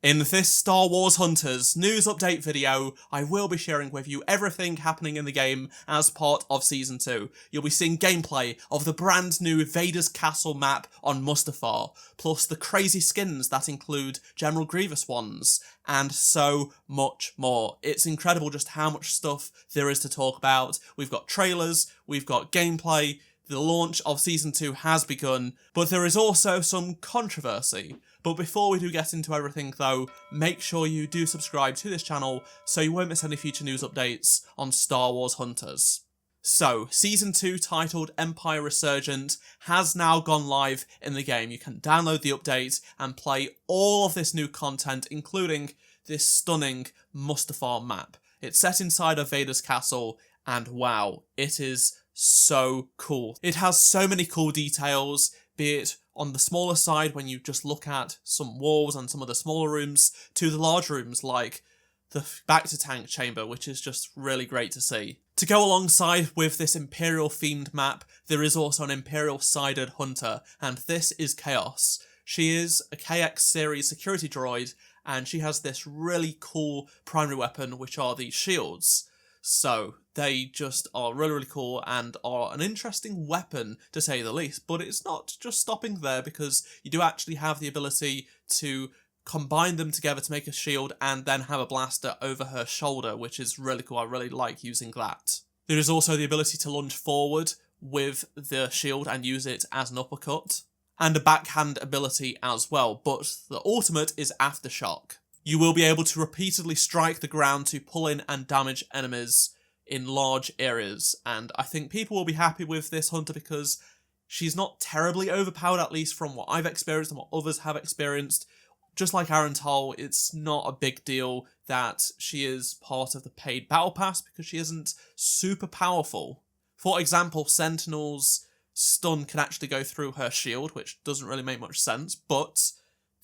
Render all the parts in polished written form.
In this Star Wars Hunters news update video, I will be sharing with you everything happening in the game as part of Season 2. You'll be seeing gameplay of the brand new Vader's Castle map on Mustafar, plus the crazy skins that include General Grievous ones, and so much more. It's incredible just how much stuff there is to talk about. We've got trailers, we've got gameplay, the launch of Season 2 has begun, but there is also some controversy. But before we do get into everything though, make sure you do subscribe to this channel so you won't miss any future news updates on Star Wars Hunters. So, Season 2, titled Empire Resurgent, has now gone live in the game. You can download the update and play all of this new content, including this stunning Mustafar map. It's set inside of Vader's castle, and wow, it is so cool. It has so many cool details, be it on the smaller side when you just look at some walls and some of the smaller rooms, to the large rooms like the back-to-tank chamber, which is just really great to see. To go alongside with this Imperial-themed map, there is also an Imperial-sided hunter, and this is Chaos. She is a KX series security droid, and she has this really cool primary weapon, which are these shields. So, they just are really, really cool and are an interesting weapon, to say the least. But it's not just stopping there, because you do actually have the ability to combine them together to make a shield and then have a blaster over her shoulder, which is really cool. I really like using that. There is also the ability to lunge forward with the shield and use it as an uppercut, and a backhand ability as well, but the ultimate is Aftershock. You will be able to repeatedly strike the ground to pull in and damage enemies in large areas, and I think people will be happy with this hunter because she's not terribly overpowered, at least from what I've experienced and what others have experienced. Just like Aaron Toll, it's not a big deal that she is part of the paid battle pass because she isn't super powerful. For example, Sentinel's stun can actually go through her shield, which doesn't really make much sense, but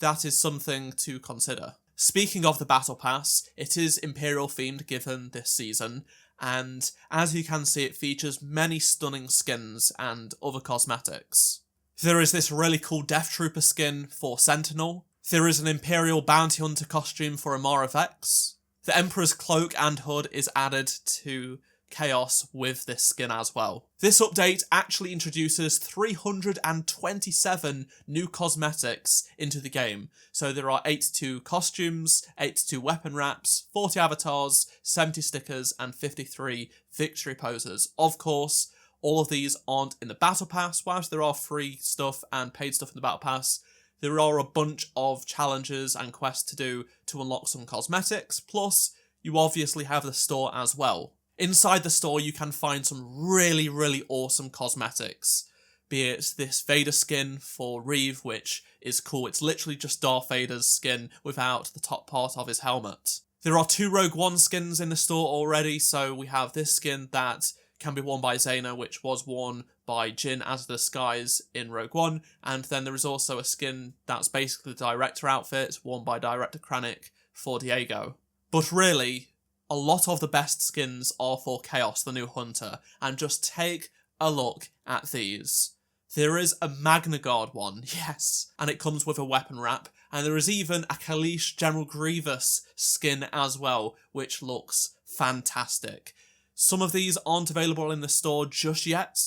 that is something to consider. Speaking of the Battle Pass, it is Imperial themed given this season, and as you can see, it features many stunning skins and other cosmetics. There is this really cool Death Trooper skin for Sentinel. There is an Imperial Bounty Hunter costume for Amara Vex. The Emperor's cloak and hood is added to Chaos with this skin as well. This update actually introduces 327 new cosmetics into the game. So there are 82 costumes, 82 weapon wraps, 40 avatars, 70 stickers, and 53 victory poses. Of course, all of these aren't in the Battle Pass. Whilst there are free stuff and paid stuff in the Battle Pass, there are a bunch of challenges and quests to do to unlock some cosmetics, plus you obviously have the store as well. Inside the store, you can find some really, really awesome cosmetics. Be it this Vader skin for Reeve, which is cool. It's literally just Darth Vader's skin without the top part of his helmet. There are 2 Rogue One skins in the store already, so we have this skin that can be worn by Zayna, which was worn by Jyn as the disguise in Rogue One, and then there is also a skin that's basically the Director outfit, worn by Director Krennic for Diego. But really, a lot of the best skins are for Chaos, the new hunter, and just take a look at these. There is a Magna Guard one, yes, and it comes with a weapon wrap, and there is even a Kalish General Grievous skin as well, which looks fantastic. Some of these aren't available in the store just yet,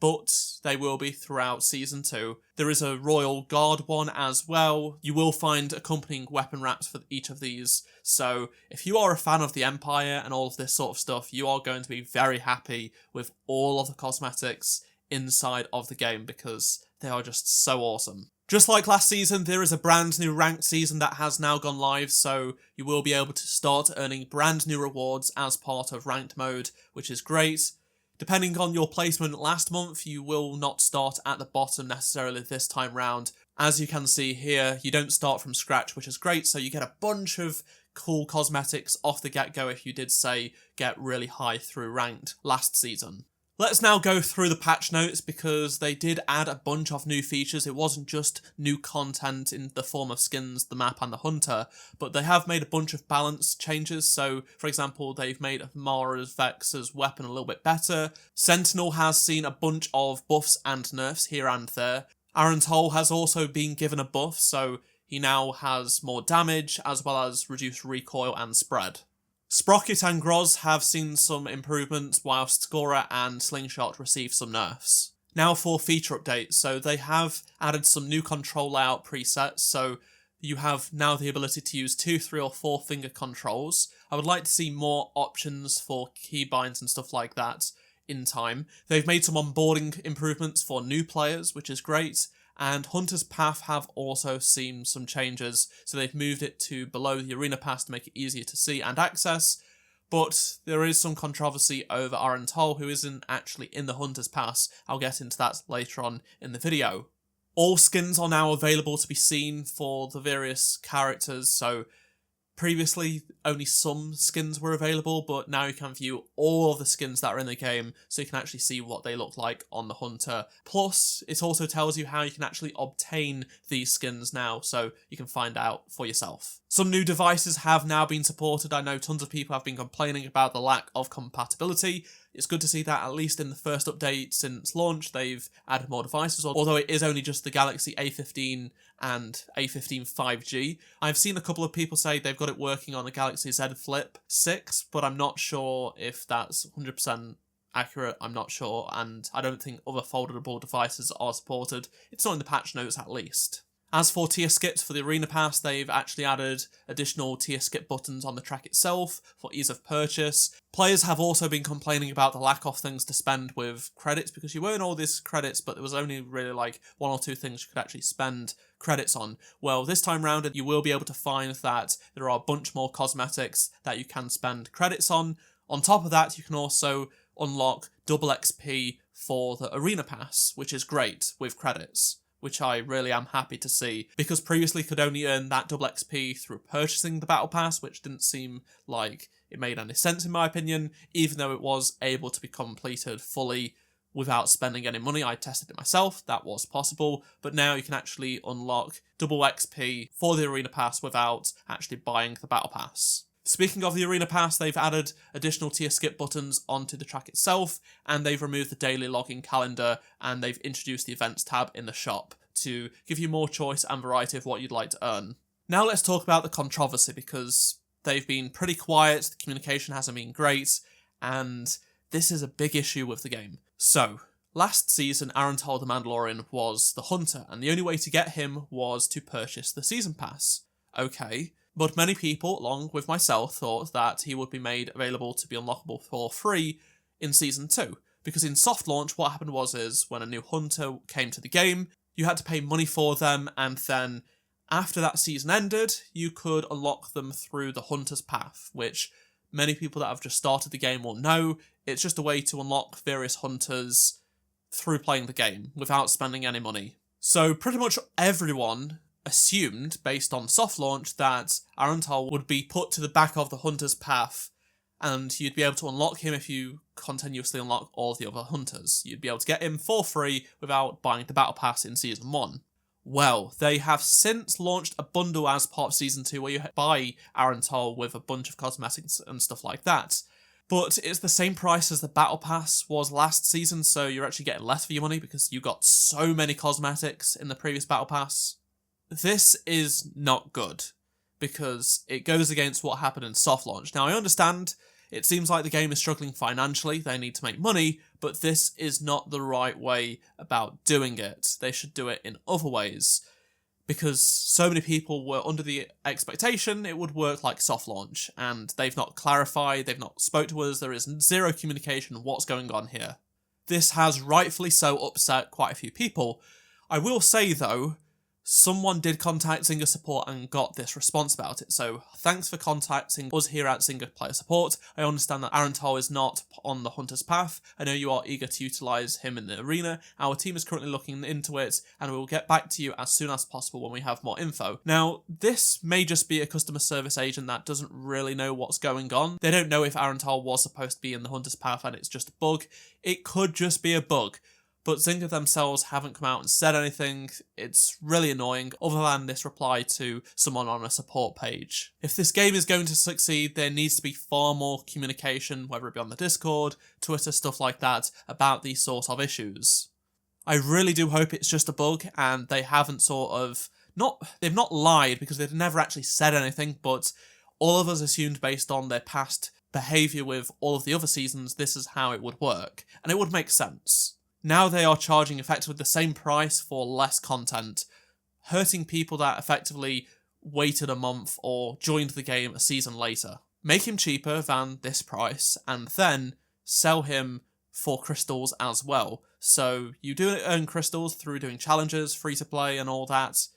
but they will be throughout Season 2. There is a Royal Guard one as well. You will find accompanying weapon wraps for each of these, so if you are a fan of the Empire and all of this sort of stuff, you are going to be very happy with all of the cosmetics inside of the game because they are just so awesome. Just like last season, there is a brand new ranked season that has now gone live, so you will be able to start earning brand new rewards as part of ranked mode, which is great. Depending on your placement last month, you will not start at the bottom necessarily this time round. As you can see here, you don't start from scratch, which is great, so you get a bunch of cool cosmetics off the get-go if you did, say, get really high through ranked last season. Let's now go through the patch notes because they did add a bunch of new features. It wasn't just new content in the form of skins, the map and the hunter, but they have made a bunch of balance changes. So, for example, they've made Amara Vex's weapon a little bit better. Sentinel has seen a bunch of buffs and nerfs here and there. Aaron Toll has also been given a buff, so he now has more damage as well as reduced recoil and spread. Sprocket and Groz have seen some improvements, whilst Scorer and Slingshot receive some nerfs. Now for feature updates. So they have added some new control layout presets, so you have now the ability to use 2, 3 or 4 finger controls. I would like to see more options for keybinds and stuff like that in time. They've made some onboarding improvements for new players, which is great, and Hunter's Path have also seen some changes, so they've moved it to below the Arena Pass to make it easier to see and access, but there is some controversy over Arantal, who isn't actually in the Hunter's Pass. I'll get into that later on in the video. All skins are now available to be seen for the various characters, so previously only some skins were available, but now you can view all of the skins that are in the game, so you can actually see what they look like on the Hunter. Plus, it also tells you how you can actually obtain these skins now, so you can find out for yourself. Some new devices have now been supported. I know tons of people have been complaining about the lack of compatibility. It's good to see that at least in the first update since launch, they've added more devices, although it is only just the Galaxy A15 and A15 5G. I've seen a couple of people say they've got it working on the Galaxy Z Flip 6, but I'm not sure if that's 100% accurate. I'm not sure, and I don't think other foldable devices are supported. It's not in the patch notes at least. As for tier skips for the Arena Pass, they've actually added additional tier skip buttons on the track itself for ease of purchase. Players have also been complaining about the lack of things to spend with credits, because you earn all these credits, but there was only really like 1 or 2 things you could actually spend credits on. Well, this time round, you will be able to find that there are a bunch more cosmetics that you can spend credits on. On top of that, you can also unlock double XP for the Arena Pass, which is great with credits, which I really am happy to see, because previously you could only earn that double XP through purchasing the Battle Pass, which didn't seem like it made any sense in my opinion, even though it was able to be completed fully without spending any money. I tested it myself, that was possible, but now you can actually unlock double XP for the Arena Pass without actually buying the Battle Pass. Speaking of the Arena Pass, they've added additional tier skip buttons onto the track itself, and they've removed the daily logging calendar, and they've introduced the events tab in the shop to give you more choice and variety of what you'd like to earn. Now let's talk about the controversy, because they've been pretty quiet, the communication hasn't been great, and this is a big issue with the game. So, last season Arantal the Mandalorian was the Hunter, and the only way to get him was to purchase the Season Pass. Okay. But many people, along with myself, thought that he would be made available to be unlockable for free in Season 2. Because in soft launch, what happened was when a new hunter came to the game, you had to pay money for them, and then after that season ended, you could unlock them through the Hunter's Path, which many people that have just started the game will know. It's just a way to unlock various hunters through playing the game without spending any money. So pretty much everyone assumed, based on soft launch, that Arantal would be put to the back of the Hunter's Path, and you'd be able to unlock him if you continuously unlock all the other hunters. You'd be able to get him for free without buying the Battle Pass in Season 1. Well, they have since launched a bundle as part of Season 2 where you buy Arantal with a bunch of cosmetics and stuff like that. But it's the same price as the Battle Pass was last season, so you're actually getting less for your money because you got so many cosmetics in the previous Battle Pass. This is not good, because it goes against what happened in soft launch. Now, I understand it seems like the game is struggling financially, they need to make money, but this is not the right way about doing it. They should do it in other ways, because so many people were under the expectation it would work like soft launch, and they've not clarified, they've not spoke to us, there is zero communication on what's going on here. This has rightfully so upset quite a few people. I will say though, someone did contact Zynga Support and got this response about it, so thanks for contacting us here at Zynga Player Support. I understand that Arantal is not on the Hunter's Path. I know you are eager to utilise him in the arena. Our team is currently looking into it, and we will get back to you as soon as possible when we have more info. Now, this may just be a customer service agent that doesn't really know what's going on. They don't know if Arantal was supposed to be in the Hunter's Path and it's just a bug. It could just be a bug. But Zynga themselves haven't come out and said anything. It's really annoying, other than this reply to someone on a support page. If this game is going to succeed, there needs to be far more communication, whether it be on the Discord, Twitter, stuff like that, about these sort of issues. I really do hope it's just a bug, and they haven't sort of they've not lied because they've never actually said anything, but all of us assumed based on their past behaviour with all of the other seasons, this is how it would work, and it would make sense. Now they are charging effectively the same price for less content, hurting people that effectively waited a month or joined the game a season later. Make him cheaper than this price, and then sell him for crystals as well. So you do earn crystals through doing challenges, free to play and all that.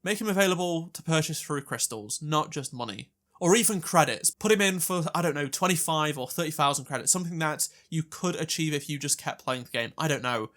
Make him available to purchase through crystals, not just money. Or even credits. Put him in for, 25 or 30,000 credits, something that you could achieve if you just kept playing the game. I don't know.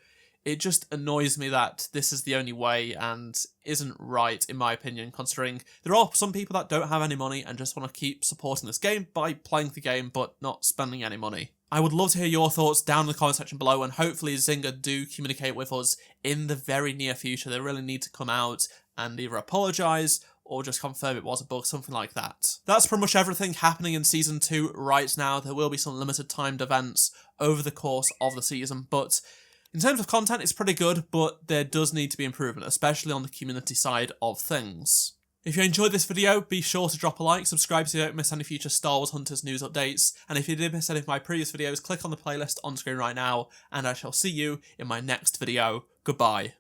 It just annoys me that this is the only way and isn't right, in my opinion, considering there are some people that don't have any money and just want to keep supporting this game by playing the game but not spending any money. I would love to hear your thoughts down in the comment section below, and hopefully Zynga do communicate with us in the very near future. They really need to come out and either apologise or just confirm it was a bug, something like that. That's pretty much everything happening in Season 2 right now. There will be some limited timed events over the course of the season, but in terms of content, it's pretty good, but there does need to be improvement, especially on the community side of things. If you enjoyed this video, be sure to drop a like, subscribe so you don't miss any future Star Wars Hunters news updates, and if you did miss any of my previous videos, click on the playlist on screen right now, and I shall see you in my next video. Goodbye.